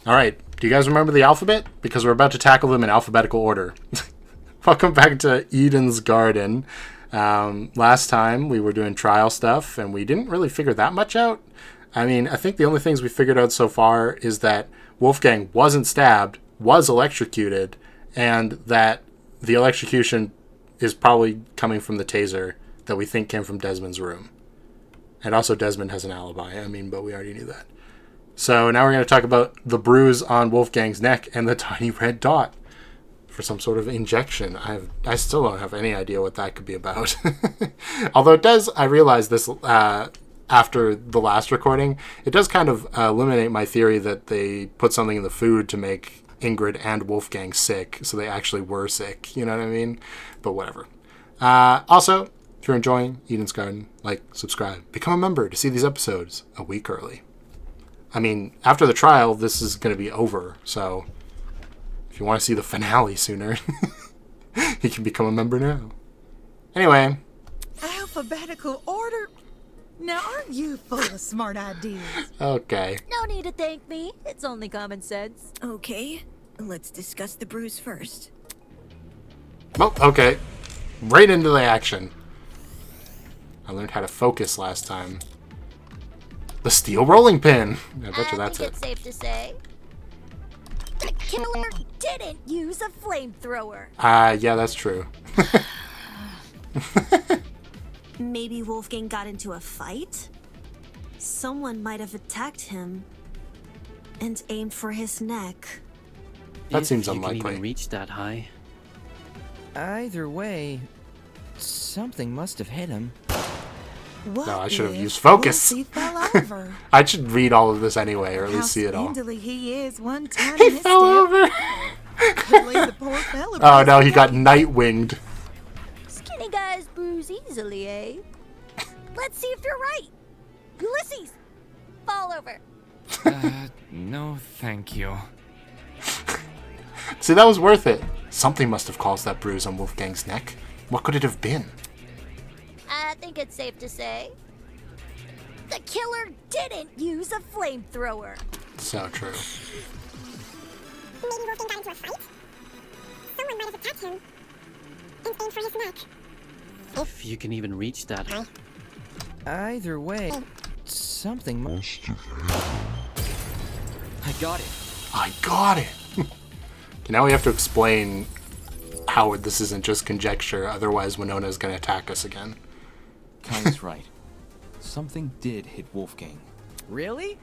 All right. Do you guys remember the alphabet? Because we're about to tackle them in alphabetical order. Welcome back to Eden's Garden. Last time we were doing trial stuff, and we didn't really figure that much out. I mean, I think the only things we figured out so far is that Wolfgang wasn't stabbed, was electrocuted, and that the electrocution is probably coming from the taser that we think came from Desmond's room. And also Desmond has an alibi, but we already knew that. So now we're going to talk about the bruise on Wolfgang's neck and the tiny red dot for some sort of injection. I still don't have any idea what that could be about. Although it does, I realized this after the last recording, it does kind of eliminate my theory that they put something in the food to make Ingrid and Wolfgang sick, so they actually were sick, you know what I mean? But whatever. Also, if you're enjoying Eden's Garden, like, subscribe, become a member to see these episodes a week early. I mean, after the trial, this is going to be over, so if you want to see the finale sooner, you can become a member now. Anyway. Alphabetical order? Now, aren't you full of smart ideas? Okay. No need to thank me. It's only common sense. Okay, let's discuss the bruise first. Oh, okay. Right into the action. I learned how to focus last time. The steel rolling pin. I bet you that's it. It's safe to say the killer didn't use a flamethrower. Yeah, that's true. Maybe Wolfgang got into a fight? Someone might have attacked him and aimed for his neck. That seems If unlikely. You can even reach that high. Either way, something must have hit him. What No, I should have if used focus. Wolfie fell over? I should read all of this anyway, or at How least see it all. spindly he is one time He fell over. Could leave the poor fella Oh no, he bruised got up. night winged. Skinny guys bruise easily, eh? Let's see if you're right. Ulysses, fall over. No, thank you. See, that was worth it. Something must have caused that bruise on Wolfgang's neck. What could it have been? I think it's safe to say the killer didn't use a flamethrower. So true. Maybe Wolfgang got into a fight? Someone might have attacked him and aimed for his neck. If you can even reach that high. Either way, something must have I got it. I got it. Okay, now we have to explain how this isn't just conjecture, otherwise Winona's going to attack us again. Kai's right. Something did hit Wolfgang. Really?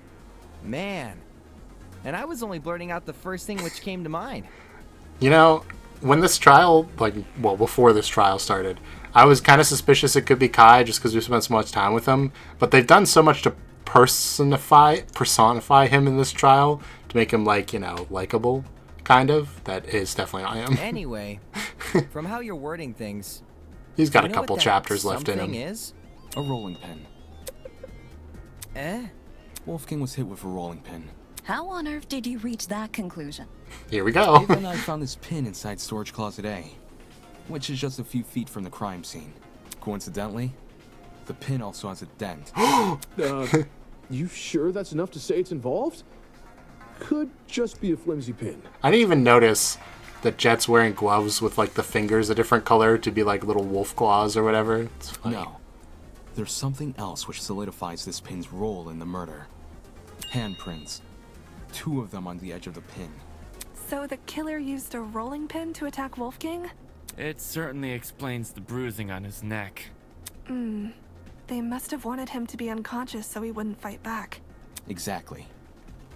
Man. And I was only blurting out the first thing which came to mind. You know, when this trial, before this trial started, I was kind of suspicious it could be Kai just because we spent so much time with him. But they've done so much to personify him in this trial to make him, likable, kind of, that is definitely not him. Anyway, from how you're wording things, He's got you a know couple what that chapters left in him. something is? A rolling pin. Eh? Wolfgang was hit with a rolling pin. How on earth did you reach that conclusion? Here we go. Ava and I found this pin inside storage closet A, which is just a few feet from the crime scene. Coincidentally, the pin also has a dent. You sure that's enough to say it's involved? Could just be a flimsy pin. I didn't even notice that Jet's wearing gloves with, the fingers a different color to be like little wolf claws or whatever. It's funny. No. There's something else which solidifies this pin's role in the murder. Handprints. 2 of them on the edge of the pin. So the killer used a rolling pin to attack Wolfgang? It certainly explains the bruising on his neck. They must have wanted him to be unconscious so he wouldn't fight back. Exactly.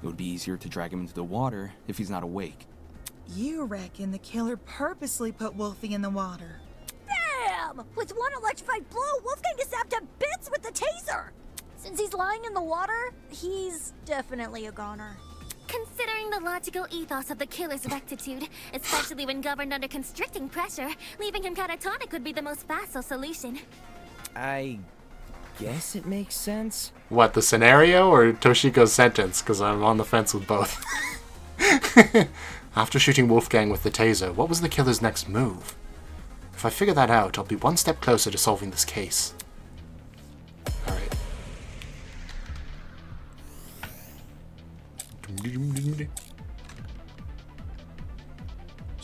It would be easier to drag him into the water if he's not awake. You reckon the killer purposely put Wolfie in the water? Bam! With one electrified blow, Wolfgang is zapped to bits with the taser. Since he's lying in the water, he's definitely a goner. Considering the logical ethos of the killer's rectitude, especially when governed under constricting pressure, leaving him catatonic would be the most facile solution. I guess it makes sense. What, the scenario or Toshiko's sentence? Because I'm on the fence with both. After shooting Wolfgang with the taser, what was the killer's next move? If I figure that out, I'll be one step closer to solving this case. Alright.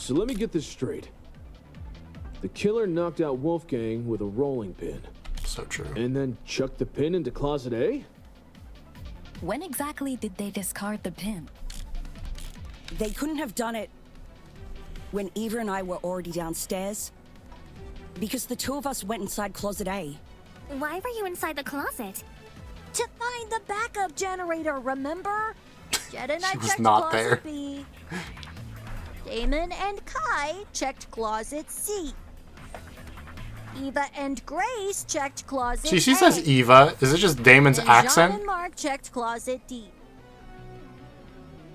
So let me get this straight. The killer knocked out Wolfgang with a rolling pin. So true. And then chucked the pin into Closet A? When exactly did they discard the pin? They couldn't have done it when Eva and I were already downstairs. Because the two of us went inside Closet A. Why were you inside the closet? To find the backup generator, remember? Jed and I was checked not Closet there. B. Damon and Kai checked Closet C. Eva and Grace checked Closet See, she A. says Eva. Is it just Damon's and accent? John and Mark checked Closet D.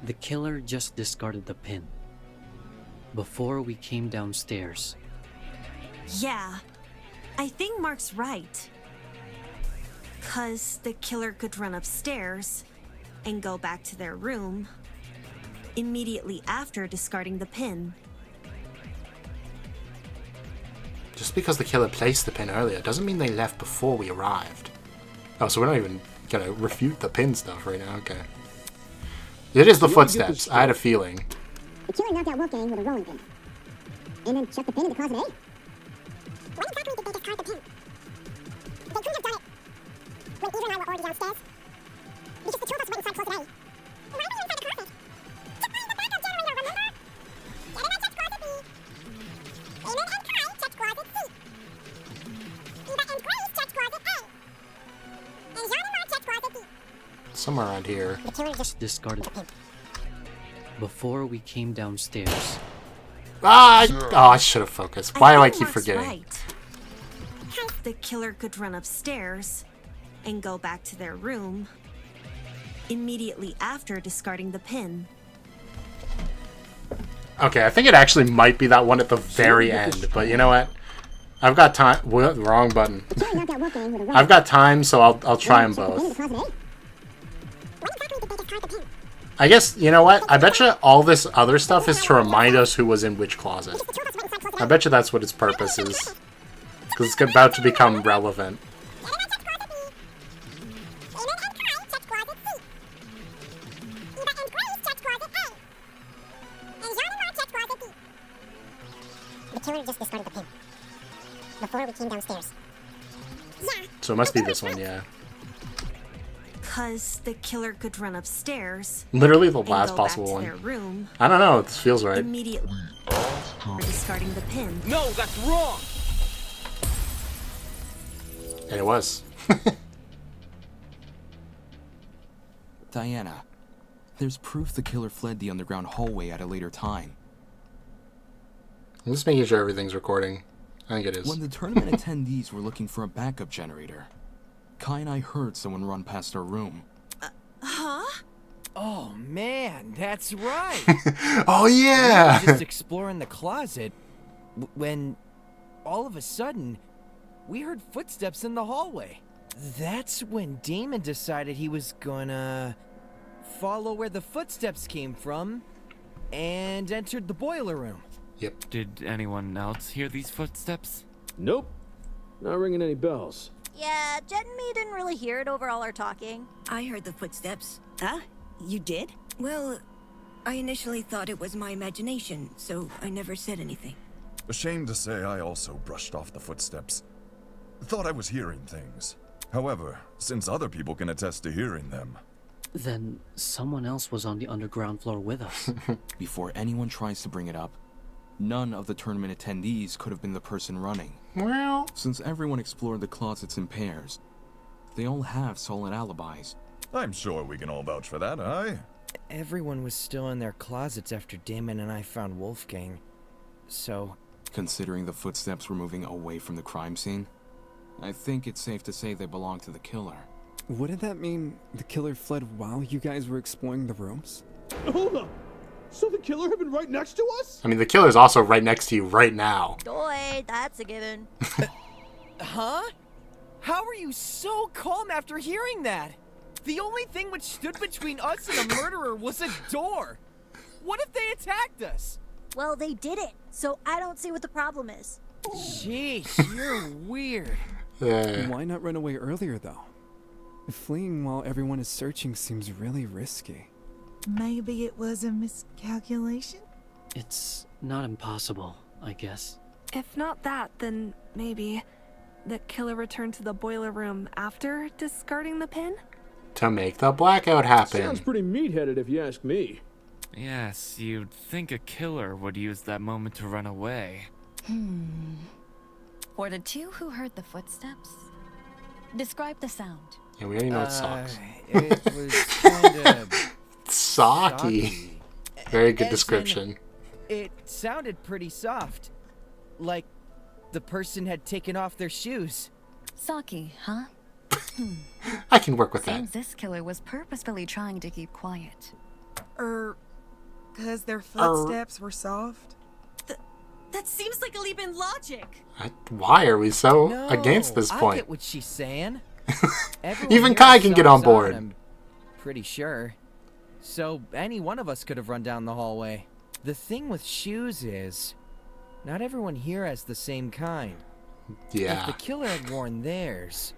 The killer just discarded the pin before we came downstairs. Yeah, I think Mark's right. 'Cause the killer could run upstairs and go back to their room immediately after discarding the pin. Just because the killer placed the pin earlier doesn't mean they left before we arrived. Oh, so we're not even gonna refute the pin stuff right now. Okay. It is the footsteps. I had a feeling. The killer knocked out Wolfgang with a rolling pin. And then chucked the pin into Closet A? When exactly did they discard the pin? They couldn't have done it when Eva and I were already downstairs. Because the two of us went inside Closet A. Why were you inside the closet? To find the backup generator, remember? Jed and I checked Closet B. Damon and Kai checked Closet C. Eva and Grace checked Closet A. And John and Mark checked Closet D. Somewhere around here. The killer just Discarded the pin before we came downstairs. I should have focused. Why do I keep Mark's forgetting? Right. The killer could run upstairs and go back to their room immediately after discarding the pin. Okay, I think it actually might be that one at the very end, but you know what? I've got time. Wrong button. I've got time, so I'll try them both. I guess, you know what? I bet you all this other stuff is to remind us who was in which closet. I bet you that's what its purpose is. Because it's about to become relevant. The killer just discarded the pin before we came downstairs. So it must be this one, yeah. 'Cause the killer could run upstairs. Literally the and last go possible back to one. their room I don't know, this feels right. immediately after discarding the pin. No, that's wrong! And it was. Diana, there's proof the killer fled the underground hallway at a later time. I'm just making sure everything's recording. I think it is. When the tournament attendees were looking for a backup generator, Kai and I heard someone run past our room. Huh? Oh man, that's right. Oh yeah. We were just exploring the closet when all of a sudden we heard footsteps in the hallway. That's when Damon decided he was gonna follow where the footsteps came from and entered the boiler room. Yep. Did anyone else hear these footsteps? Nope. Not ringing any bells. Yeah, Jed and me didn't really hear it over all our talking. I heard the footsteps. Huh? You did? Well, I initially thought it was my imagination, so I never said anything. Ashamed to say I also brushed off the footsteps. Thought I was hearing things. However, since other people can attest to hearing them... Then someone else was on the underground floor with us. Before anyone tries to bring it up, none of the tournament attendees could have been the person running. Well... Since everyone explored the closets in pairs, they all have solid alibis. I'm sure we can all vouch for that, aye? Everyone was still in their closets after Damon and I found Wolfgang. So... Considering the footsteps were moving away from the crime scene, I think it's safe to say they belong to the killer. Wouldn't that mean the killer fled while you guys were exploring the rooms? Hold up! So the killer had been right next to us? I mean, the killer's also right next to you right now. Boy, that's a given. Huh? How are you so calm after hearing that? The only thing which stood between us and a murderer was a door. What if they attacked us? Well, they did it, so I don't see what the problem is. Jeez, you're weird. Why not run away earlier, though? Fleeing while everyone is searching seems really risky. Maybe it was a miscalculation? It's not impossible, I guess. If not that, then maybe the killer returned to the boiler room after discarding the pin? To make the blackout happen. Sounds pretty meat-headed if you ask me. Yes, you'd think a killer would use that moment to run away. For the two who heard the footsteps, describe the sound. Yeah, we already know it sucks. It was kind of Socky. Very good As in, description. It sounded pretty soft. Like the person had taken off their shoes. Saki, huh? I can work with that. Seems this killer was purposefully trying to keep quiet. Because their footsteps were soft? That seems like a leap in logic. Why are we so No, against this I point? get what she's saying. Even Kai can get on board. I'm pretty sure. So any one of us could have run down the hallway. The thing with shoes is, not everyone here has the same kind. Yeah. If the killer had worn theirs,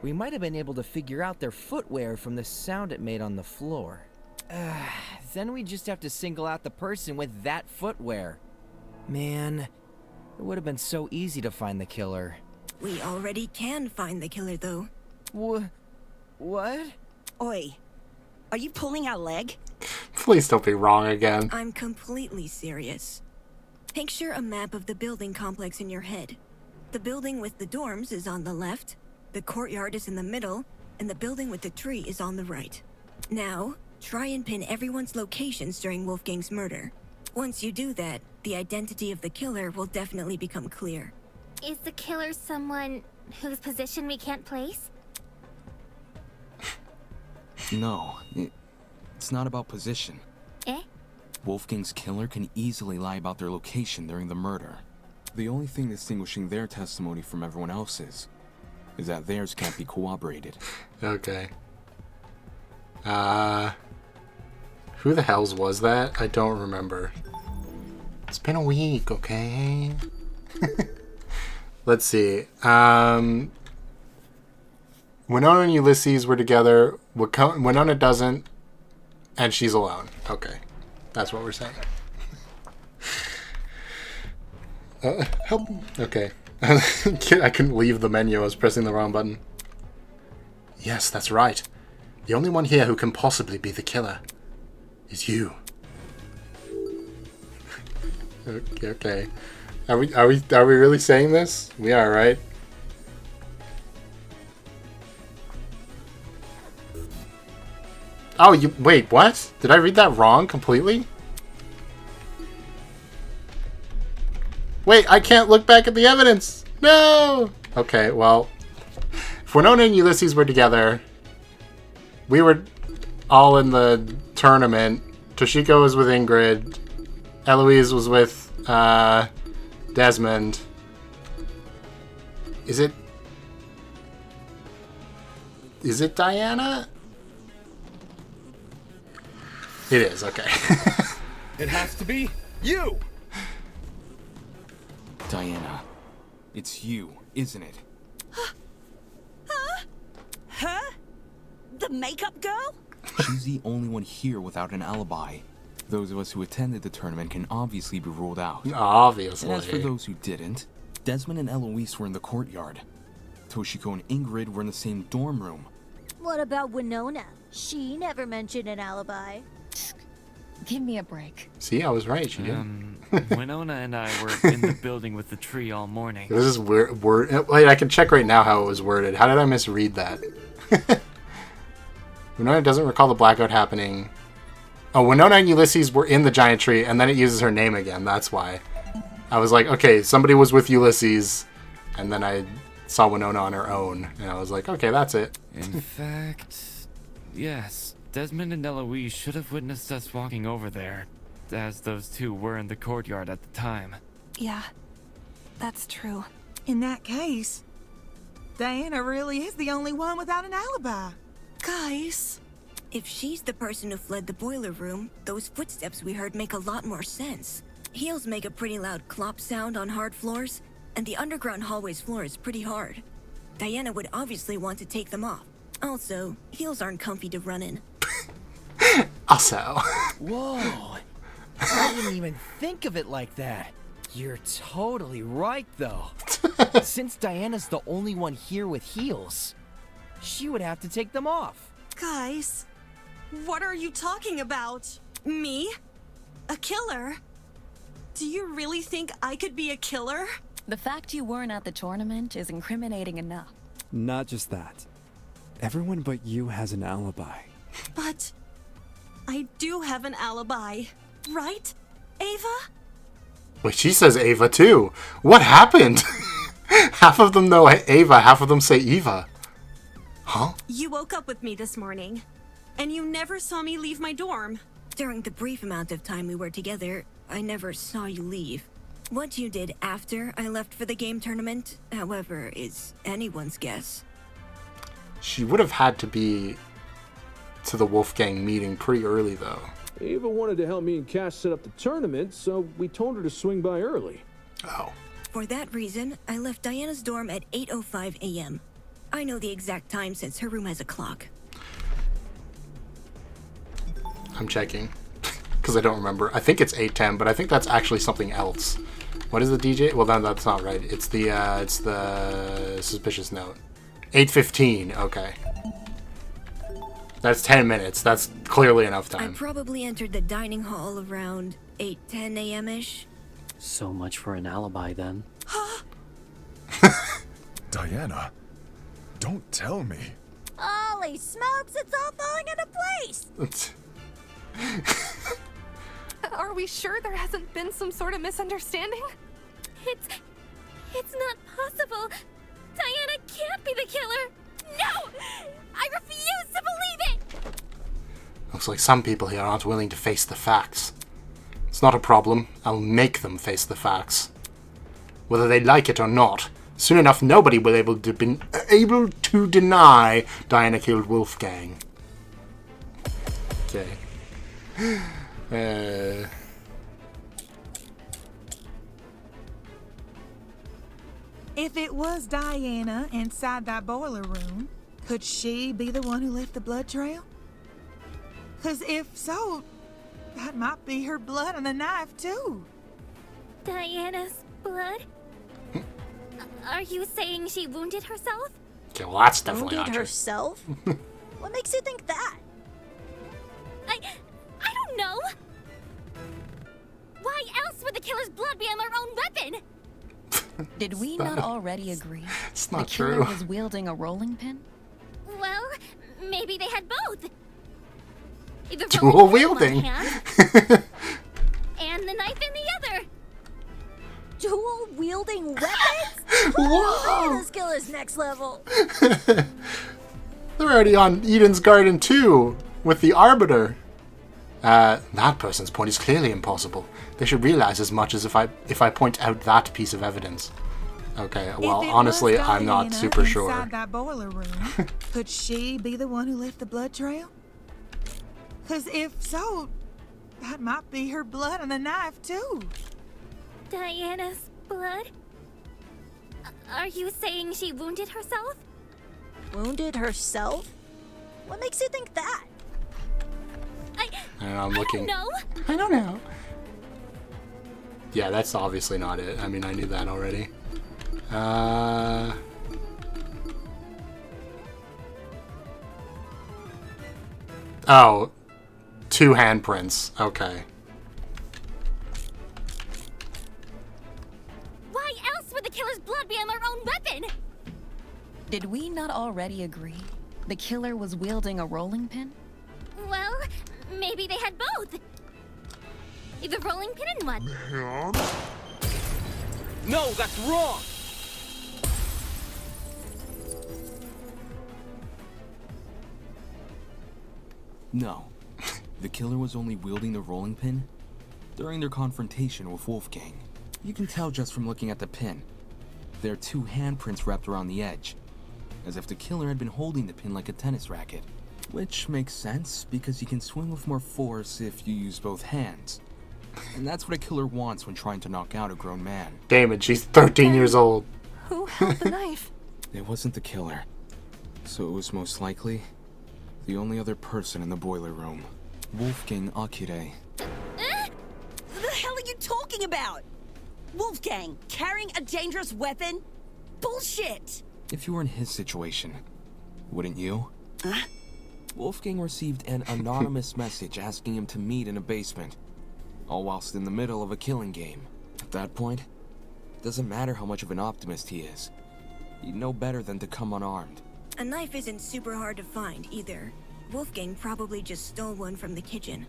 we might have been able to figure out their footwear from the sound it made on the floor. Then we just have to single out the person with that footwear. Man, it would have been so easy to find the killer. We already can find the killer, though. What? Oi, are you pulling our leg? Please don't be wrong again. I'm completely serious. Picture a map of the building complex in your head. The building with the dorms is on the left, the courtyard is in the middle, and the building with the tree is on the right. Now, try and pin everyone's locations during Wolfgang's murder. Once you do that, the identity of the killer will definitely become clear. Is the killer someone whose position we can't place? No, it's not about position. Eh? Wolfgang's killer can easily lie about their location during the murder. The only thing distinguishing their testimony from everyone else's is that theirs can't be corroborated. Okay. Who the hells was that? I don't remember. It's been a week, okay? Let's see. Winona and Ulysses were together. Winona doesn't, and she's alone. Okay. That's what we're saying. Help. Okay. I couldn't leave the menu. I was pressing the wrong button. Yes, that's right. The only one here who can possibly be the killer is you. Okay. Are we really saying this? We are, right? Oh, wait, what? Did I read that wrong completely? Wait, I can't look back at the evidence. No. Okay, well, if Winona and Ulysses were together, we were all in the tournament. Toshiko was with Ingrid. Eloise was with Desmond. Is it Diana? It is, okay. It has to be you! Diana, it's you, isn't it? Her? The makeup girl? She's the only one here without an alibi. Those of us who attended the tournament can obviously be ruled out. Obviously. And as for those who didn't, Desmond and Eloise were in the courtyard. Toshiko and Ingrid were in the same dorm room. What about Winona? She never mentioned an alibi. Give me a break. See, I was right. She did. Winona and I were in the building with the tree all morning. This is weird. Wait, I can check right now how it was worded. How did I misread that? Winona doesn't recall the blackout happening. Oh, Winona and Ulysses were in the giant tree, and then it uses her name again. That's why. I was like, okay, somebody was with Ulysses, and then I saw Winona on her own, and I was like, okay, that's it. In fact, yes, Desmond and Eloise should have witnessed us walking over there, as those two were in the courtyard at the time. Yeah, that's true. In that case, Diana really is the only one without an alibi. Guys, if she's the person who fled the boiler room, those footsteps we heard make a lot more sense. Heels make a pretty loud clop sound on hard floors, and the underground hallway's floor is pretty hard. Diana would obviously want to take them off. Also, heels aren't comfy to run in. Also. Whoa. I didn't even think of it like that. You're totally right, though. Since Diana's the only one here with heels, she would have to take them off. Guys, what are you talking about? Me? A killer? Do you really think I could be a killer? The fact you weren't at the tournament is incriminating enough. Not just that. Everyone but you has an alibi. But I do have an alibi, right, Ava? Wait, she says Ava too. What happened? Half of them know Ava, half of them say Eva. Huh? You woke up with me this morning, and you never saw me leave my dorm. During the brief amount of time we were together, I never saw you leave. What you did after I left for the game tournament, however, is anyone's guess. She would have had to be to the Wolfgang meeting pretty early, though. Ava wanted to help me and Cash set up the tournament, so we told her to swing by early. Oh. For that reason, I left Diana's dorm at 8:05 a.m. I know the exact time since her room has a clock. I'm checking because I don't remember. I think it's 8:10, but I think that's actually something else. What is the DJ? Well, then that's not right. It's the suspicious note. 8:15. Okay. That's 10 minutes. That's clearly enough I time. probably entered the dining hall around 8:10 a.m.-ish. So much for an alibi then. Diana, don't tell me. Holy smokes, it's all falling into place! Are we sure there hasn't been some sort of misunderstanding? It's not possible. Diana can't be the killer. No! I refuse to believe it! Looks like some people here aren't willing to face the facts. It's not a problem. I'll make them face the facts. Whether they like it or not, soon enough nobody will be able to deny Diana killed Wolfgang. Okay. If it was Diana inside that boiler room, could she be the one who left the blood trail? Because if so, that might be her blood on the knife, too. Diana's blood? Are you saying she wounded herself? Okay, well that's definitely Wounded not true. herself? What makes you think that? I don't know. Why else would the killer's blood be on their own weapon? Did we not already agree? It's not the killer true. was wielding a rolling pin? Well, maybe they had both. The Dual rolling pin in wielding. one hand, and the knife in the other. Dual wielding weapons? Whoa! Man, this killer's next level. They're already on Eden's Garden too, with the Arbiter. That person's point is clearly impossible. They should realize as much as if I point out that piece of evidence. Okay, well, If it honestly, was I'm not Diana super inside sure. that boiler room, could she be the one who left the blood trail? Because if so, that might be her blood on the knife, too. Diana's blood? Are you saying she wounded herself? Wounded herself? What makes you think that? I don't know, I'm looking. No. I don't know. Yeah, that's obviously not it. I mean, I knew that already. Oh, 2 handprints. Okay. Why else would the killer's blood be on their own weapon? Did we not already agree? The killer was wielding a rolling pin? Well, maybe they had both. The rolling pin and what? No, that's wrong! No. The killer was only wielding the rolling pin during their confrontation with Wolfgang. You can tell just from looking at the pin. There are 2 handprints wrapped around the edge, as if the killer had been holding the pin like a tennis racket. Which makes sense, because you can swing with more force if you use both hands. And that's what a killer wants when trying to knock out a grown man. Damon, she's 13 years old. Who held the knife? It wasn't the killer, so it was most likely the only other person in the boiler room. Wolfgang Akire. talking about? Wolfgang, carrying a dangerous weapon? Bullshit! If you were in his situation, wouldn't you? Huh? Wolfgang received an anonymous message asking him to meet in a basement, all whilst in the middle of a killing game. At that point, it doesn't matter how much of an optimist he is. He'd know better than to come unarmed. A knife isn't super hard to find, either. Wolfgang probably just stole one from the kitchen.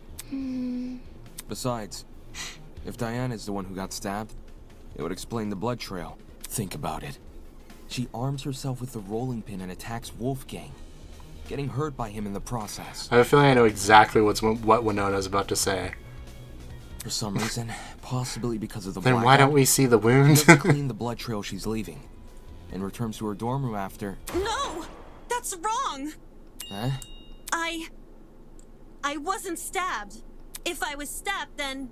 Besides, if Diana is the one who got stabbed, it would explain the blood trail. Think about it. She arms herself with the rolling pin and attacks Wolfgang, getting hurt by him in the process. I have a feeling I know exactly what Winona's about to say. For some reason, possibly because of the Then why blackout, don't we see the wound? she doesn't clean the blood trail she's leaving, and returns to her dorm room after. No! That's wrong! Huh? I wasn't stabbed. If I was stabbed, then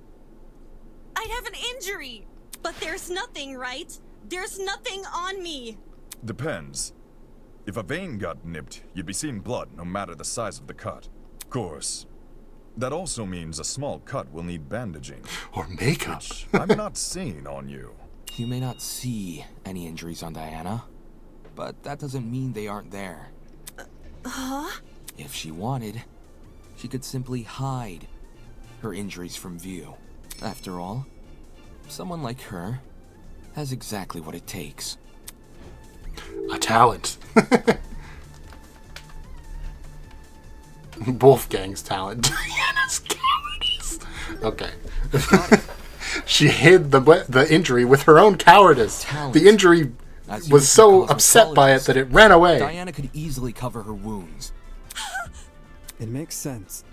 I'd have an injury. But there's nothing, right? There's nothing on me. Depends. If a vein got nipped, you'd be seeing blood no matter the size of the cut. Of course, that also means a small cut will need bandaging. Or makeup. Which I'm not seeing on you. You may not see any injuries on Diana, but that doesn't mean they aren't there. Huh? If she wanted, she could simply hide her injuries from view. After all, someone like her has exactly what it takes. A talent. Wolfgang's talent. Diana's cowardice. Okay. She hid the injury with her own cowardice. Talent. The injury was so upset by it that it ran away. Diana could easily cover her wounds. It makes sense.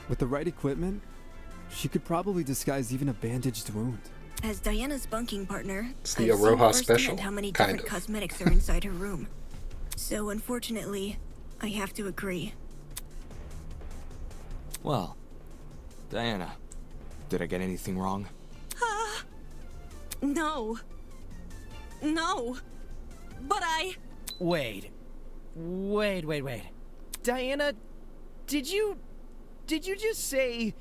With the right equipment, she could probably disguise even a bandaged wound. As Diana's bunking partner, It's the I've seen Aroha firsthand special, how many kind different of. cosmetics are inside her room. So unfortunately, I have to agree. Well, Diana, did I get anything wrong? No. No. But I... Wait. Diana, did you just say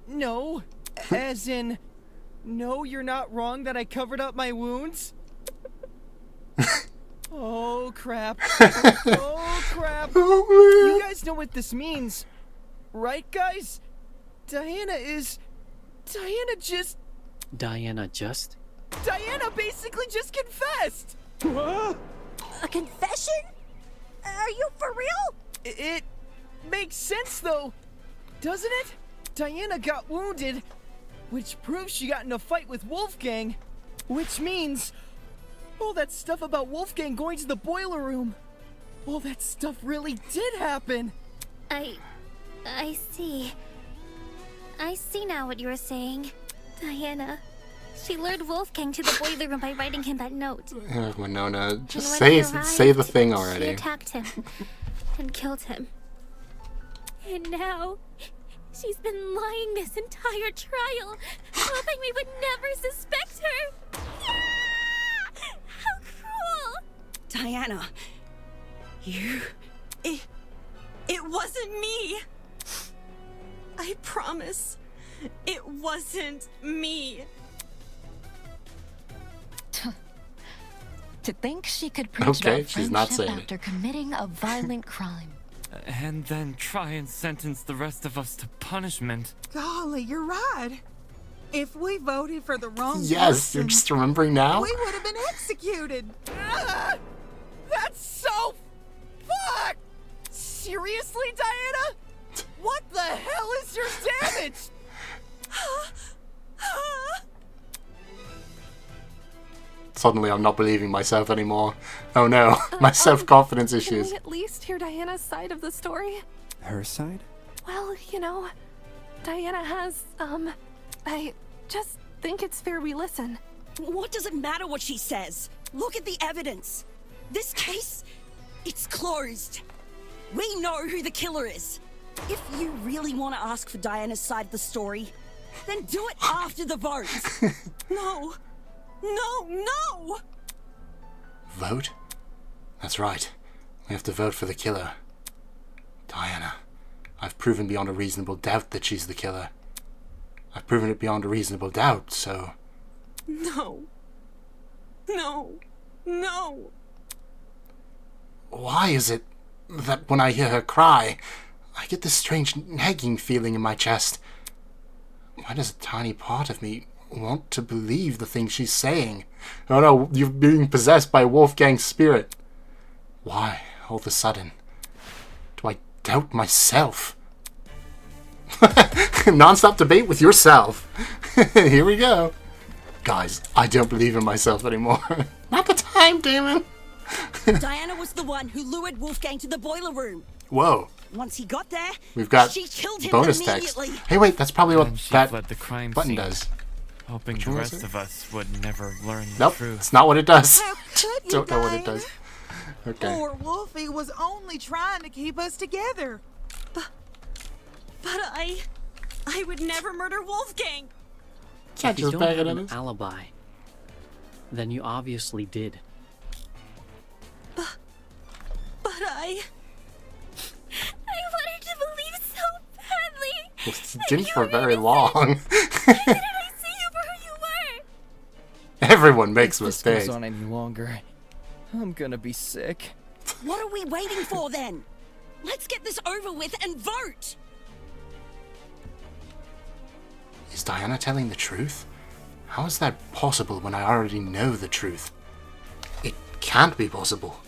no? As in, no, you're not wrong that I covered up my wounds? Oh, crap. Oh, crap. You guys know what this means, right, guys? Diana basically just confessed! A confession? Are you for real? It makes sense, though, doesn't it? Diana got wounded, which proves she got in a fight with Wolfgang, which means all that stuff about Wolfgang going to the boiler room, all that stuff really did happen. I see. I see now what you were saying. Diana. She lured Wolfgang to the boiler room by writing him that note. Winona, just And when he say the arrived, thing She already. attacked him and killed him. And now, she's been lying this entire trial, hoping we would never suspect her. Yeah! How cruel! Diana, you... It wasn't me. I promise. It wasn't me. To think she could preach Okay, about she's not friendship saying it. after committing a violent crime. And then try and sentence the rest of us to punishment. Golly, you're right. If we voted for the wrong Yes, you're person, just remembering now? we would have been executed. Ah, that's so fucked! Seriously, Diana? What the hell is your damage? Suddenly I'm not believing myself anymore. Oh no, my self-confidence Can issues. we at least hear Diana's side of the story? Her side? Well, you know, Diana has, I just think it's fair we listen. What does it matter what she says? Look at the evidence. This case, it's closed. We know who the killer is. If you really want to ask for Diana's side of the story, then do it after the vote. No. No! Vote? That's right. We have to vote for the killer. Diana, I've proven beyond a reasonable doubt that she's the killer. I've proven it beyond a reasonable doubt, so No. No. No. Why is it that when I hear her cry, I get this strange nagging feeling in my chest? Why does a tiny part of me want to believe the things she's saying? Oh no, you're being possessed by Wolfgang's spirit. Why, all of a sudden, do I doubt myself? Non-stop debate with yourself. Here we go. Guys, I don't believe in myself anymore. Not the time, Damon. Diana was the one who lured Wolfgang to the boiler room. Whoa. Once he got there, We've got she killed him bonus text. immediately. Hey, wait, that's probably what Then she that fled the crime button scene, does. hoping Which the one was rest it? of us would never learn the Nope, truth. it's not what it does. How could you, Don't know what it Diana? does. Okay. Poor Wolfie was only trying to keep us together. But I would never murder Wolfgang. Can't If you just don't bag have it an on us. alibi, then you obviously did. But I wanted to believe so badly. It didn't for very long. Why didn't I see you for who you were? Everyone makes If mistakes. this goes on any longer, I'm gonna be sick. What are we waiting for then? Let's get this over with and vote. Is Diana telling the truth? How is that possible when I already know the truth? It can't be possible.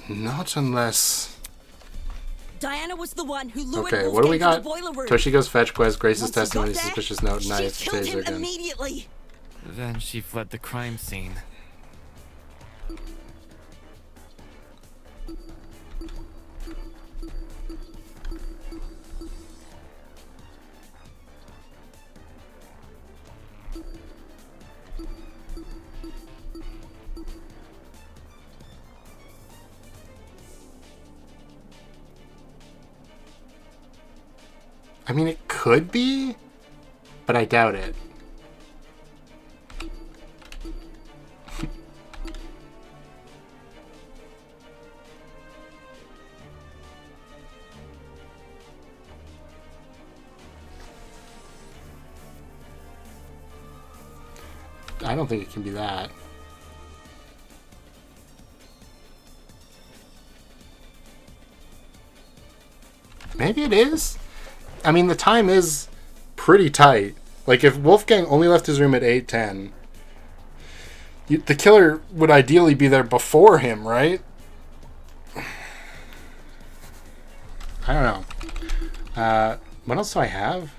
Not unless... Diana was the one who lured Okay, Wolfgang what do we to got? the boiler room. Toshigo's fetch quest, Grace's Once he got testimony, there, suspicious note, she knife, killed him taser gun. immediately. Then she fled the crime scene. I mean, it could be, but I doubt it. I don't think it can be that. Maybe it is. I mean, the time is pretty tight. Like, if Wolfgang only left his room at 8:10, the killer would ideally be there before him, right? I don't know. What else do I have?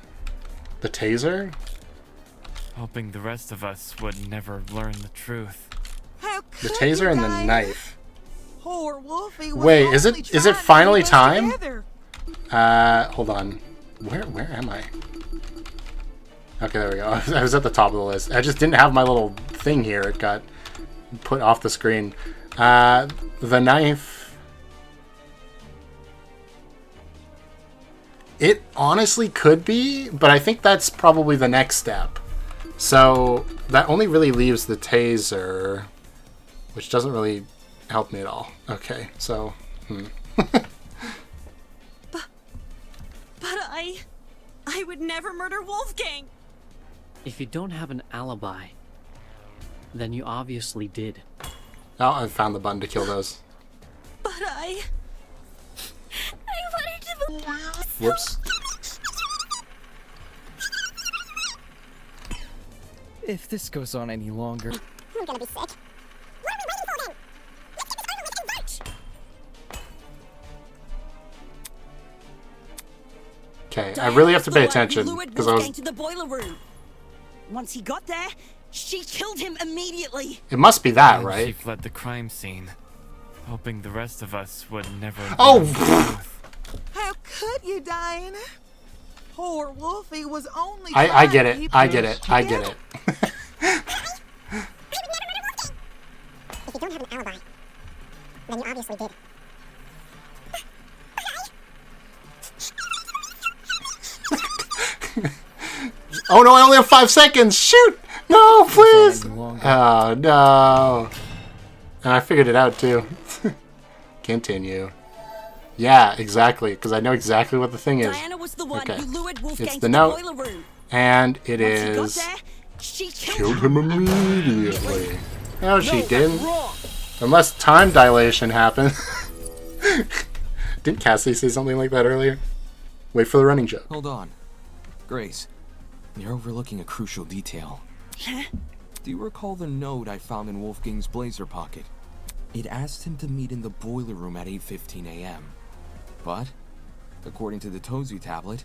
The taser? Hoping the rest of us would never learn the truth. How The could taser you, and the Diana? knife. Poor Wolfie was Wait, is only it trying to finally keep us time? together. Hold on. Where am I? Okay, there we go. I was at the top of the list. I just didn't have my little thing here. It got put off the screen. The knife. It honestly could be, but I think that's probably the next step. So that only really leaves the taser, which doesn't really help me at all. Okay, so... But I would never murder Wolfgang. If you don't have an alibi, then you obviously did. Oh, I found the button to kill those. But I wanted to believe. Whoops. If this goes on any longer, I'm gonna be sick. What are we waiting for then? Let's get this over with and vote. Okay, I Diana really have was to the pay one who attention lured because I Wolfgang was. to the boiler room. Once he got there, she killed him immediately. It must be that, Then right? She fled the crime scene, hoping the rest of us would never. Oh! learn the truth. How could you, Diana? Poor Wolfie was only I trying get to it. keep I us get it. I get together. it. If you don't have an alibi, then you obviously did. Oh no! I only have 5 seconds. Shoot! No, please. Oh no! And I figured it out too. Continue. Yeah, exactly. Because I know exactly what the thing is. Diana was the one Okay. who lured Wolfgang It's to the the note, boiler room. and it Once he got is there, She Killed him immediately. No, she No, didn't. that's wrong. Unless time dilation happened. Didn't Cassie say something like that earlier? Wait for the running joke. Hold on. Grace, you're overlooking a crucial detail. Do you recall the note I found in Wolfgang's blazer pocket? It asked him to meet in the boiler room at 8:15 a.m. But, according to the Tozu tablet,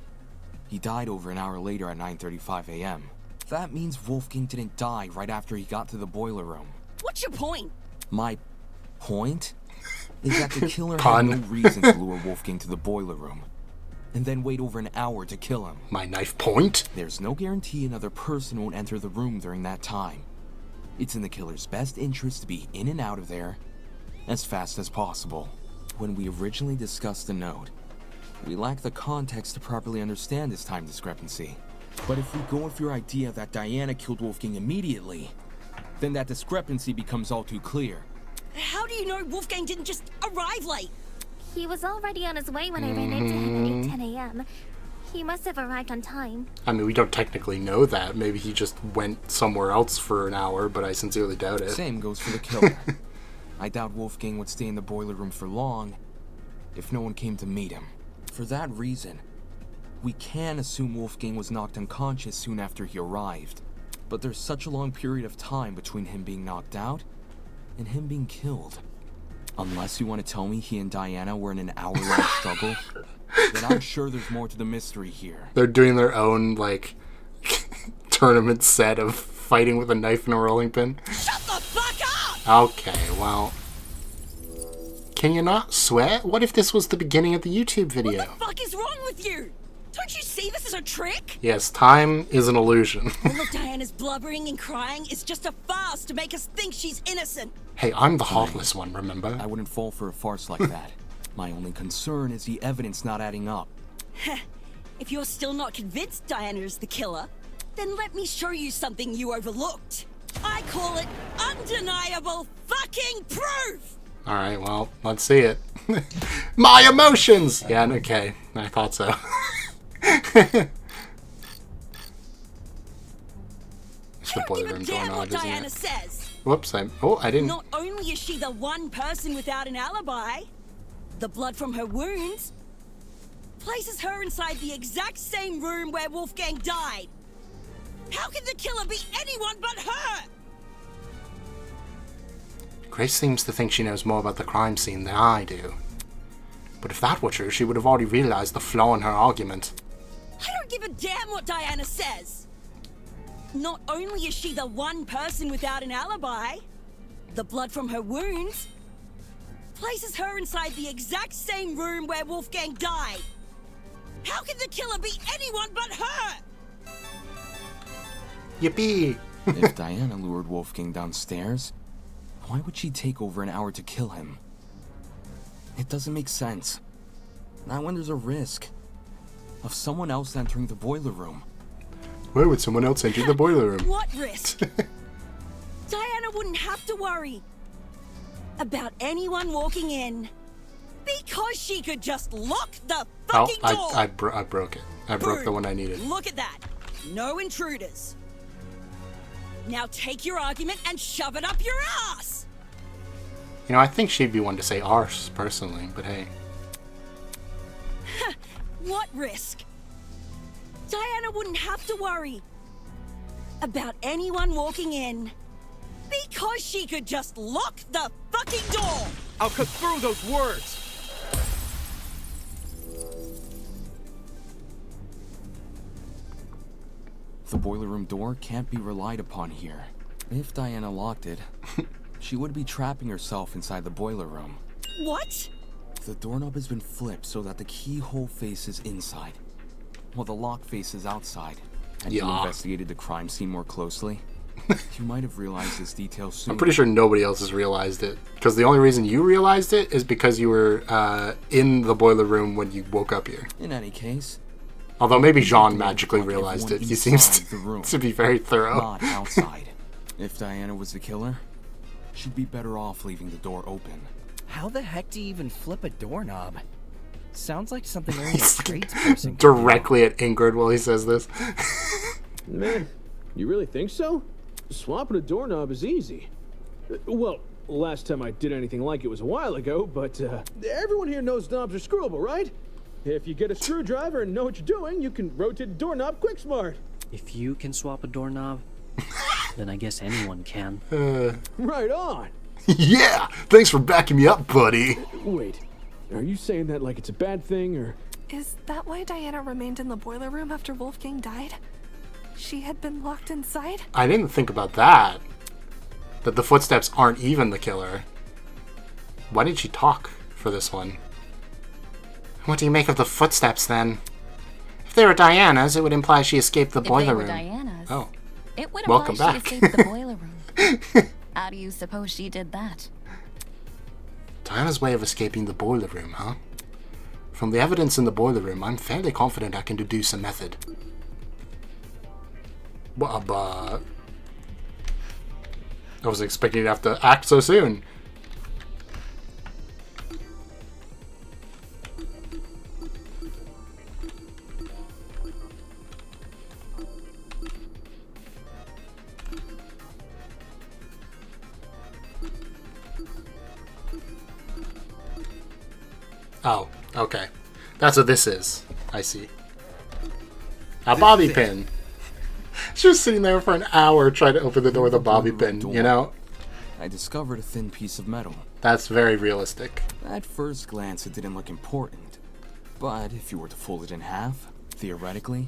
he died over an hour later at 9:35 a.m. That means Wolfgang didn't die right after he got to the boiler room. What's your point? My point is that the killer had no reason to lure Wolfgang to the boiler room and then wait over an hour to kill him. My knife point? There's no guarantee another person won't enter the room during that time. It's in the killer's best interest to be in and out of there as fast as possible. When we originally discussed the note, we lacked the context to properly understand this time discrepancy. But if we go with your idea that Diana killed Wolfgang immediately, then that discrepancy becomes all too clear. How do you know Wolfgang didn't just arrive late? He was already on his way when I ran into him at 8:10 a.m. He must have arrived on time. I mean, we don't technically know that. Maybe he just went somewhere else for an hour, but I sincerely doubt it. Same goes for the killer. I doubt Wolfgang would stay in the boiler room for long if no one came to meet him. For that reason, we can assume Wolfgang was knocked unconscious soon after he arrived. But there's such a long period of time between him being knocked out and him being killed. Unless you want to tell me he and Diana were in an hour-long struggle, then I'm sure there's more to the mystery here. They're doing their own, like, tournament set of fighting with a knife and a rolling pin. Shut the fuck up! Okay, well... Can you not sweat? What if this was the beginning of the YouTube video? What the fuck is wrong with you? Don't you see this is a trick? Yes, time is an illusion. All of Diana's blubbering and crying is just a farce to make us think she's innocent. Hey, I'm the heartless one, remember? I wouldn't fall for a farce like that. My only concern is the evidence not adding up. If you're still not convinced Diana is the killer, then let me show you something you overlooked. I call it undeniable fucking proof! Alright, well, let's see it. My emotions! Yeah, okay, I thought so. It's the boiler room doorknob, isn't Diana it? says. Whoops, I didn't... Not only is she the one person without an alibi, the blood from her wounds places her inside the exact same room where Wolfgang died. How can the killer be anyone but her? Grace seems to think she knows more about the crime scene than I do. But if that were true, she would have already realized the flaw in her argument. I don't give a damn what Diana says. Not only is she the one person without an alibi, the blood from her wounds places her inside the exact same room where Wolfgang died. How can the killer be anyone but her? Yippee! If Diana lured Wolfgang downstairs, why would she take over an hour to kill him? It doesn't make sense. Not when there's a risk of someone else entering the boiler room. Why would someone else enter the boiler room? What risk? Diana wouldn't have to worry about anyone walking in because she could just lock the fucking door. I broke it. I broke the one I needed. Look at that. No intruders. Now take your argument and shove it up your ass. You know, I think she'd be one to say arse, personally, but hey. What risk? Diana wouldn't have to worry about anyone walking in because she could just lock the fucking door. I'll cut through those words. The boiler room door can't be relied upon here. If Diana locked it, she would be trapping herself inside the boiler room. What? The doorknob has been flipped so that the keyhole faces inside, while the lock faces outside. Had you investigated the crime scene more closely, you might have realized this detail sooner. I'm pretty sure nobody else has realized it. Because the only reason you realized it is because you were in the boiler room when you woke up here. In any case... Although maybe Jean magically realized it. He seems to be very thorough. Not outside. If Diana was the killer, she'd be better off leaving the door open. How the heck do you even flip a doorknob? Sounds like something only a tradesperson. Directly at Ingrid while he says this. Man, You really think so? Swapping a doorknob is easy. Well, last time I did anything like it was a while ago, but everyone here knows knobs are screwable, right? If you get a screwdriver and know what you're doing, you can rotate a doorknob quick smart. If you can swap a doorknob, then I guess anyone can. Right on. Yeah, thanks for backing me up, buddy. Wait, are you saying that like it's a bad thing, or? Is that why Diana remained in the boiler room after Wolfgang died? She had been locked inside? I didn't think about that. That the footsteps aren't even the killer. Why did she talk for this one? What do you make of the footsteps, then? If they were Diana's, it would imply she escaped the boiler room. If they were Diana's, oh. It would Welcome imply back. she escaped the boiler room. How do you suppose she did that? Diana's way of escaping the boiler room, huh? From the evidence in the boiler room, I'm fairly confident I can deduce a method. But I wasn't expecting to have to act so soon. Oh, okay. That's what this is. I see. A bobby pin. She was sitting there for an hour trying to open the door with a bobby pin, you know? I discovered a thin piece of metal. That's very realistic. At first glance, it didn't look important. But if you were to fold it in half, theoretically,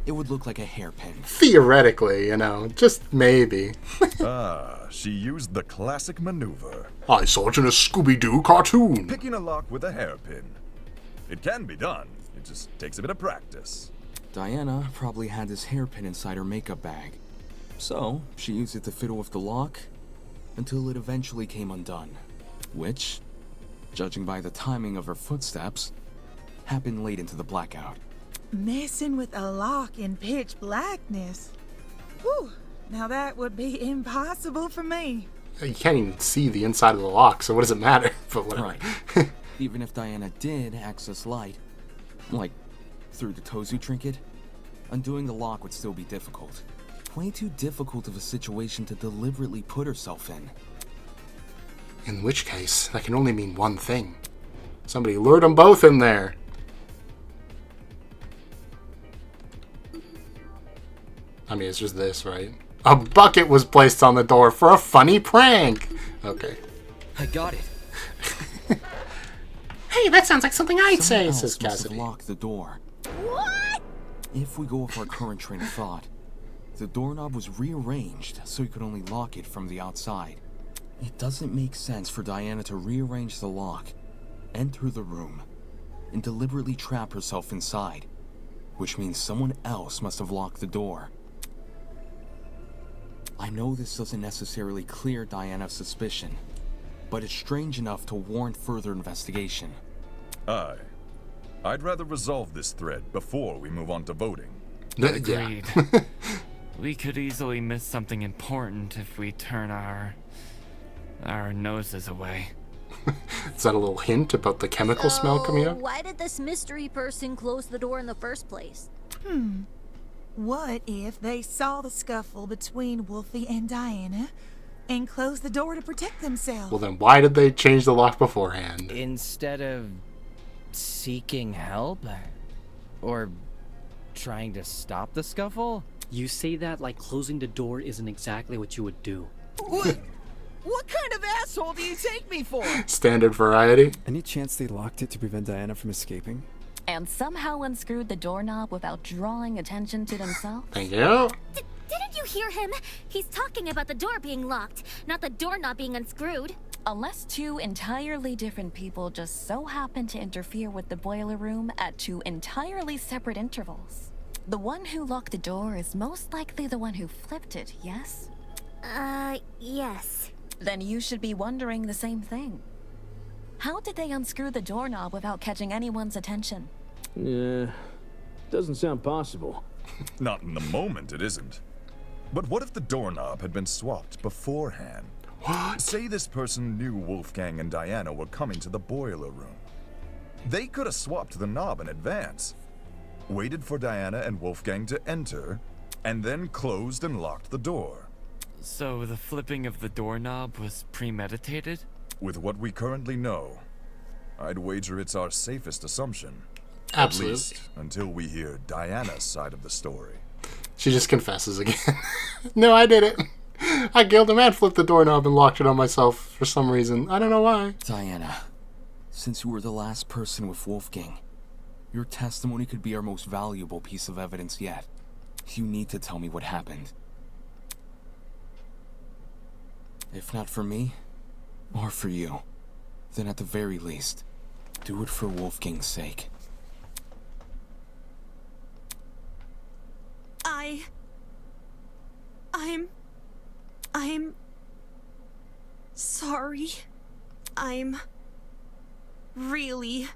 it would look like a hairpin. Theoretically, you know, just maybe. She used the classic maneuver. I saw it in a Scooby-Doo cartoon. Picking a lock with a hairpin. It can be done. It just takes a bit of practice. Diana probably had this hairpin inside her makeup bag. So, she used it to fiddle with the lock until it eventually came undone. Which, judging by the timing of her footsteps, happened late into the blackout. Messing with a lock in pitch blackness. Whew. Now that would be impossible for me. You can't even see the inside of the lock, so what does it matter? But whatever. Right. Even if Diana did access light, like through the Tozu trinket, undoing the lock would still be difficult. Way too difficult of a situation to deliberately put herself in. In which case, that can only mean one thing. Somebody lured them both in there. I mean, it's just this, right? A bucket was placed on the door for a funny prank. Okay. I got it. Hey, that sounds like something I'd Someone say, else says must have Cassidy. locked the door. What? If we go with our current train of thought, the doorknob was rearranged so you could only lock it from the outside. It doesn't make sense for Diana to rearrange the lock, enter the room, and deliberately trap herself inside, which means someone else must have locked the door. I know this doesn't necessarily clear Diana's suspicion, but it's strange enough to warrant further investigation. Aye. I'd rather resolve this thread before we move on to voting. Agreed. We could easily miss something important if we turn our noses away. Is that a little hint about the chemical smell coming out? Why did this mystery person close the door in the first place? What if they saw the scuffle between Wolfie and Diana and closed the door to protect themselves? Well, then why did they change the lock beforehand? Instead of seeking help? Or trying to stop the scuffle? You say that like closing the door isn't exactly what you would do. What kind of asshole do you take me for? Standard variety? Any chance they locked it to prevent Diana from escaping? And somehow unscrewed the doorknob without drawing attention to themselves? Thank you. Didn't you hear him? He's talking about the door being locked, not the doorknob being unscrewed. Unless two entirely different people just so happen to interfere with the boiler room at two entirely separate intervals. The one who locked the door is most likely the one who flipped it, yes? Yes. Then you should be wondering the same thing. How did they unscrew the doorknob without catching anyone's attention? Doesn't sound possible. Not in the moment, it isn't. But what if the doorknob had been swapped beforehand? What? Say this person knew Wolfgang and Diana were coming to the boiler room. They could have swapped the knob in advance, waited for Diana and Wolfgang to enter, and then closed and locked the door. So the flipping of the doorknob was premeditated? With what we currently know, I'd wager it's our safest assumption. Absolutely. At least until we hear Diana's side of the story. She just confesses again. No, I did it. I killed him and flipped the doorknob and locked it on myself for some reason. I don't know why. Diana, since you were the last person with Wolfgang, your testimony could be our most valuable piece of evidence yet. You need to tell me what happened. If not for me, or for you, then at the very least, do it for Wolfgang's sake. I'm sorry. I'm really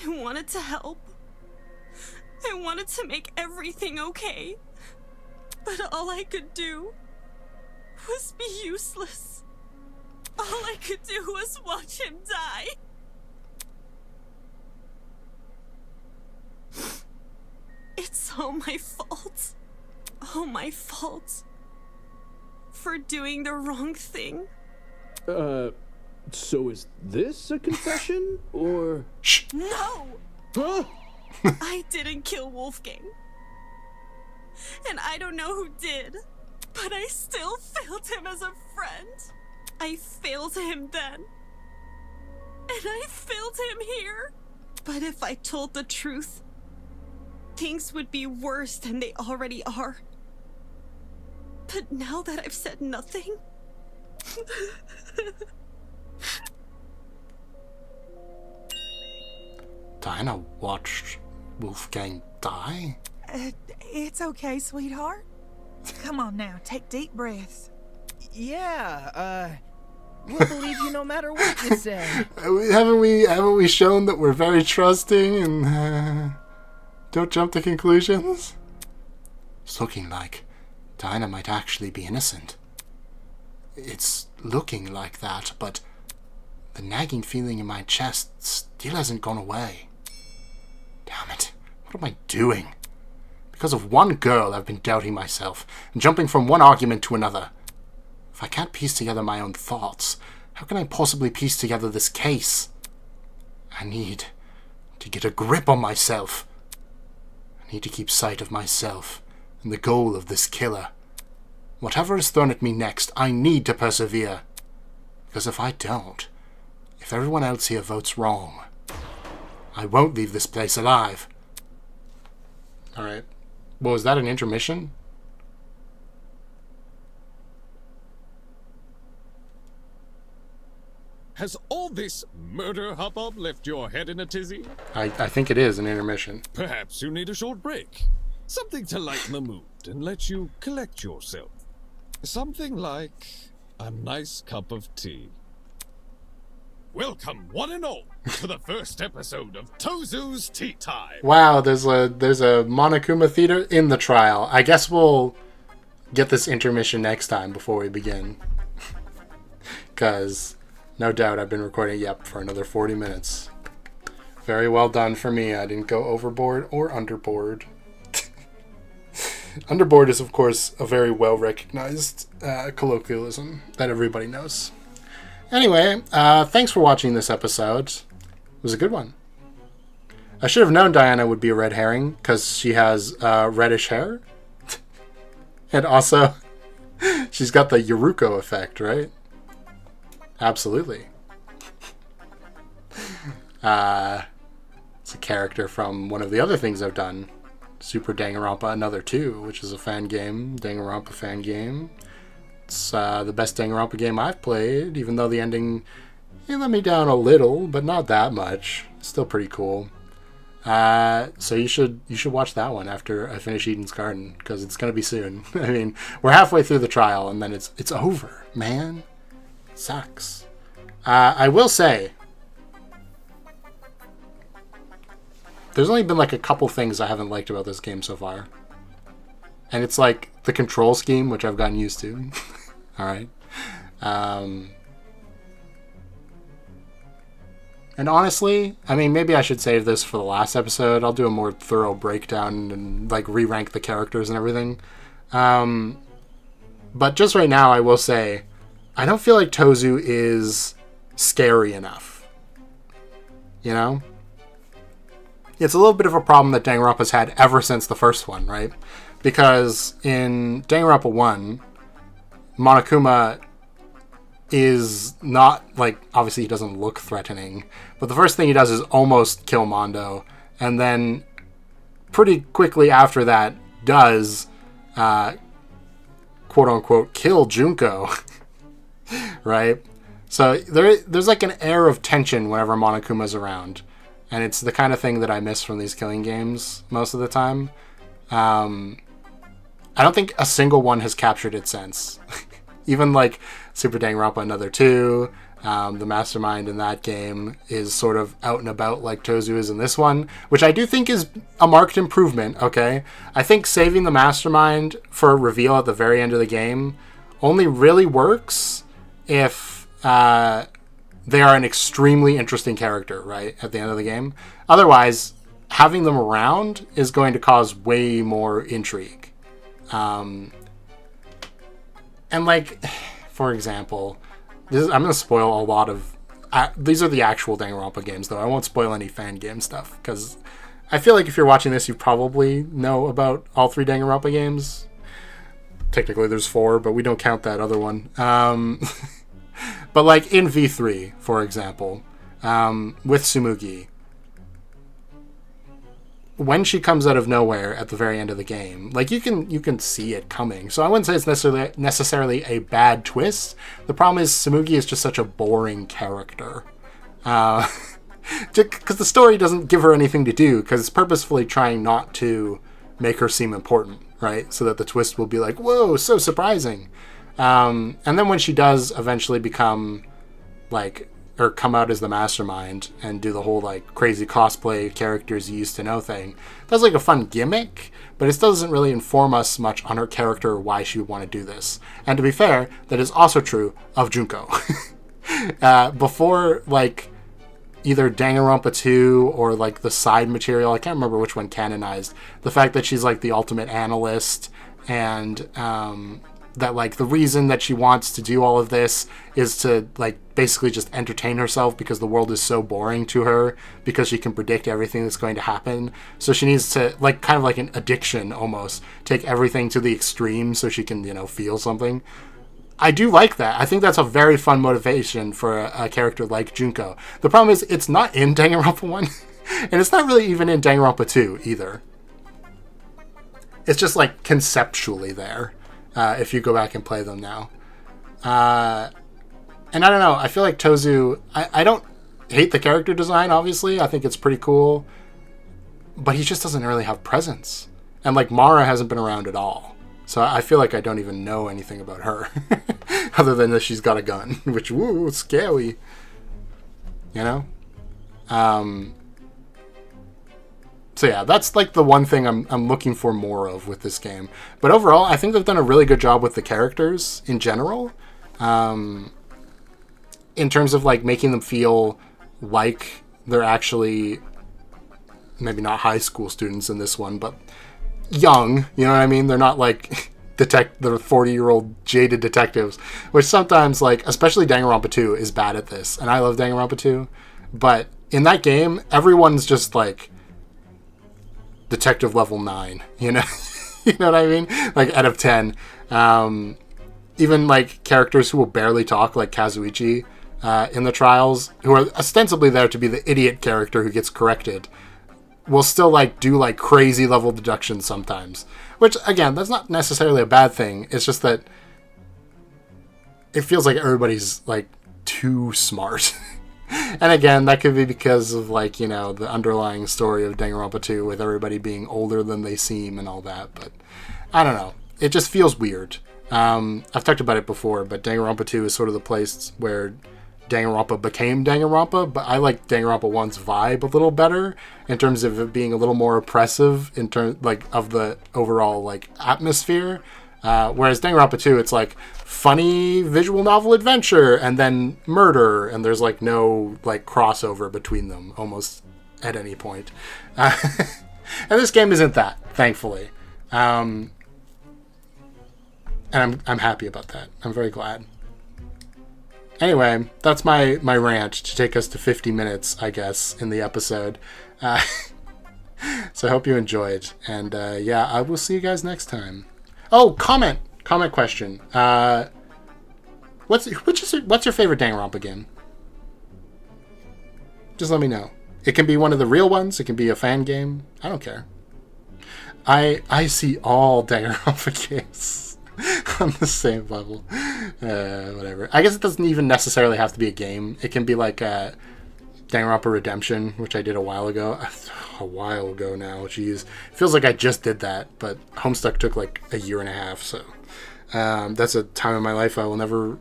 I wanted to help. I wanted to make everything okay. But all I could do was be useless. All I could do was watch him die. It's all my fault. All my fault. For doing the wrong thing. So is this a confession, or? No! Huh? I didn't kill Wolfgang. And I don't know who did, but I still failed him as a friend. I failed him then. And I failed him here. But if I told the truth, things would be worse than they already are. But now that I've said nothing... Diana watched Wolfgang die? It's okay, sweetheart. Come on now, take deep breaths. Yeah, we'll believe you no matter what you say. Haven't we shown that we're very trusting and don't jump to conclusions? It's looking like Diana might actually be innocent. It's looking like that, but the nagging feeling in my chest still hasn't gone away. Damn it, what am I doing? Because of one girl, I've been doubting myself and jumping from one argument to another. If I can't piece together my own thoughts, how can I possibly piece together this case? I need to get a grip on myself. I need to keep sight of myself and the goal of this killer. Whatever is thrown at me next, I need to persevere. Because if I don't, if everyone else here votes wrong, I won't leave this place alive. Alright. Well, was that an intermission? Has all this murder hubbub left your head in a tizzy? I think it is an intermission. Perhaps you need a short break. Something to lighten the mood and let you collect yourself. Something like a nice cup of tea. Welcome, one and all, to the first episode of Tozu's Tea Time. Wow, there's a Monokuma theater in the trial. I guess we'll get this intermission next time before we begin. Because, no doubt, I've been recording, for another 40 minutes. Very well done for me. I didn't go overboard or underboard. Underboard is, of course, a very well-recognized colloquialism that everybody knows. Anyway, thanks for watching this episode. It was a good one. I should have known Diana would be a red herring, because she has reddish hair. And also, she's got the Yuruko effect, right? Absolutely. It's a character from one of the other things I've done. Super Danganronpa Another 2, which is a fan game, Danganronpa fan game. It's the best Danganronpa game I've played, even though the ending let me down a little, but not that much. Still pretty cool. So you should watch that one after I finish Eden's Garden, because it's going to be soon. I mean, we're halfway through the trial, and then it's over, man. It sucks. I will say, there's only been like a couple things I haven't liked about this game so far. And it's like the control scheme, which I've gotten used to. Alright. And honestly, I mean, maybe I should save this for the last episode. I'll do a more thorough breakdown and like re-rank the characters and everything. But just right now, I will say, I don't feel like Tozu is scary enough. You know? It's a little bit of a problem that Danganronpa's had ever since the first one, right? Because in Danganronpa 1, Monokuma is not, like, obviously he doesn't look threatening, but the first thing he does is almost kill Mondo, and then pretty quickly after that does, quote-unquote, kill Junko, right? So there's like an air of tension whenever Monokuma's around, and it's the kind of thing that I miss from these killing games most of the time. I don't think a single one has captured its sense. Even like Super Danganronpa Another 2, the mastermind in that game is sort of out and about like Tozu is in this one, which I do think is a marked improvement, okay? I think saving the mastermind for a reveal at the very end of the game only really works if they are an extremely interesting character, right, at the end of the game. Otherwise, having them around is going to cause way more intrigue. And like, for example, I'm going to spoil a lot of... these are the actual Danganronpa games, though. I won't spoil any fan game stuff, because I feel like if you're watching this, you probably know about all 3 Danganronpa games. Technically, there's 4, but we don't count that other one. But like in V3, for example, with Tsumugi, when she comes out of nowhere at the very end of the game, like you can see it coming. So I wouldn't say it's necessarily a bad twist. The problem is Tsumugi is just such a boring character. Because the story doesn't give her anything to do, because it's purposefully trying not to make her seem important, right? So that the twist will be like, whoa, so surprising. And then when she does eventually become like, or come out as the mastermind and do the whole like crazy cosplay characters you used to know thing, that's like a fun gimmick, but it doesn't really inform us much on her character or why she would want to do this. And to be fair, that is also true of Junko. Before like either Danganronpa 2 or like the side material, I can't remember which one canonized, the fact that she's like the ultimate analyst, and that like the reason that she wants to do all of this is to like basically just entertain herself because the world is so boring to her, because she can predict everything that's going to happen. So she needs to, like, kind of like an addiction almost, take everything to the extreme so she can, you know, feel something. I do like that. I think that's a very fun motivation for a character like Junko. The problem is it's not in Danganronpa 1 and it's not really even in Danganronpa 2 either. It's just like conceptually there. If you go back and play them now. And I don't know, I feel like Tozu, I don't hate the character design, obviously. I think it's pretty cool. But he just doesn't really have presence. And like Mara hasn't been around at all. So I feel like I don't even know anything about her. Other than that she's got a gun, which, woo, scary. You know? So yeah, that's like the one thing I'm looking for more of with this game. But overall, I think they've done a really good job with the characters in general. In terms of like making them feel like they're actually, maybe not high school students in this one, but young, you know what I mean? They're not like the 40-year-old jaded detectives, which sometimes, like, especially Danganronpa 2 is bad at this. And I love Danganronpa 2. But in that game, everyone's just like detective level 9, you know? You know what I mean? Like, out of 10. Even, like, characters who will barely talk, like Kazuichi, in the trials, who are ostensibly there to be the idiot character who gets corrected, will still, like, do, like, crazy level deductions sometimes. Which, again, that's not necessarily a bad thing. It's just that it feels like everybody's, like, too smart. And again, that could be because of, like, you know, the underlying story of Danganronpa 2 with everybody being older than they seem and all that. But I don't know. It just feels weird. I've talked about it before, but Danganronpa 2 is sort of the place where Danganronpa became Danganronpa, but I like Danganronpa 1's vibe a little better in terms of it being a little more oppressive in terms, like, of the overall, like, atmosphere. Whereas Danganronpa 2, it's like funny visual novel adventure and then murder, and there's like no like crossover between them almost at any point. And this game isn't that, thankfully. And I'm happy about that. I'm very glad. Anyway, that's my rant to take us to 50 minutes, I guess, in the episode. So I hope you enjoyed. And yeah, I will see you guys next time. Oh, comment question. What's your favorite Danganronpa game? Just let me know. It can be one of the real ones. It can be a fan game. I don't care. I see all Danganronpa games on the same level. Whatever. I guess it doesn't even necessarily have to be a game. It can be like Danganronpa Redemption, which I did a while ago. A while ago now. Jeez. It feels like I just did that, but Homestuck took like a year and a half, so that's a time in my life I will never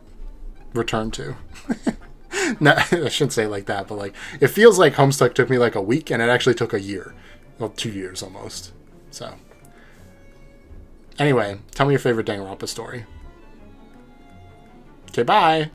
return to. No, I shouldn't say it like that, but like it feels like Homestuck took me like a week, and it actually took a year. Well, 2 years almost. So anyway, tell me your favorite Danganronpa story. Okay, bye!